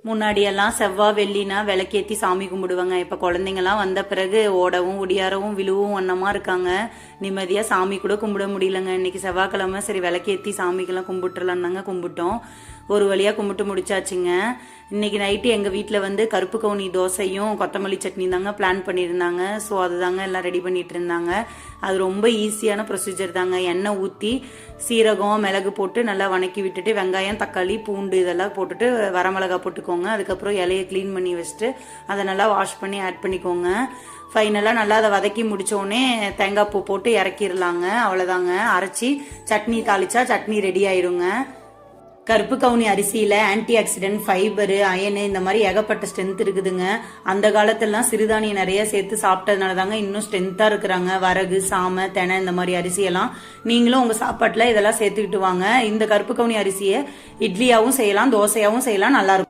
முன்னாடியெல்லாம் செவ்வாய் வெள்ளினா விளக்கேத்தி சாமி கும்பிடுவாங்க. இப்ப குழந்தைங்கலாம் வந்த பிறகு ஓடவும் ஒடியாரவும் விழுவும் வண்ணமா இருக்காங்க. நிம்மதியா சாமி கூட கும்பிட முடியலங்க. இன்னைக்கு செவ்வாய்க்கிழமை, சரி விளக்கேத்தி சாமிக்கெல்லாம் கும்பிட்டுலாம் தாங்க கும்பிட்டோம். ஒரு வழியா கும்பிட்டு முடிச்சாச்சுங்க. இன்னைக்கு நைட்டு எங்க வீட்டில் கருப்பு கவுனி தோசையும் கொத்தமல்லி சட்னி தாங்க பிளான் பண்ணியிருந்தாங்க. ஸோ அதுதாங்க எல்லாம் ரெடி பண்ணிட்டு இருந்தாங்க. அது ரொம்ப ஈஸியான ப்ரொசீஜர் தாங்க. எண்ணெய் ஊற்றி சீரகம் மிளகு போட்டு நல்லா வணக்கி விட்டுட்டு வெங்காயம் தக்காளி பூண்டு இதெல்லாம் போட்டுட்டு வரமிளகா போட்டுக்கோங்க. அதுக்கப்புறம் இலையை க்ளீன் பண்ணி வச்சுட்டு அதை நல்லா வாஷ் பண்ணி ஆட் பண்ணிக்கோங்க. ஃபைனலாக நல்லா அதை வதக்கி முடித்தோடனே தேங்காய் பூ போட்டு இறக்கிடலாங்க. அவ்வளோதாங்க. அரைச்சி சட்னி தாளிச்சா சட்னி ரெடி ஆயிடுங்க. கருப்பு கவுனி அரிசியில ஆன்டி ஆக்சிடென்ட், ஃபைபரு, அயனு இந்த மாதிரி ஏகப்பட்ட ஸ்ட்ரென்த் இருக்குதுங்க. அந்த காலத்திலாம் சிறுதானியம் நிறைய சேர்த்து சாப்பிட்டதுனால தாங்க இன்னும் ஸ்ட்ரென்த்தா இருக்கிறாங்க. வரகு, சாமை, தெனை இந்த மாதிரி அரிசியெல்லாம் நீங்களும் உங்க சாப்பாட்டுல இதெல்லாம் சேர்த்துக்கிட்டு வாங்க. இந்த கருப்பு கவுனி அரிசியை இட்லியாவும் செய்யலாம், தோசையாவும் செய்யலாம், நல்லா இருக்கும்.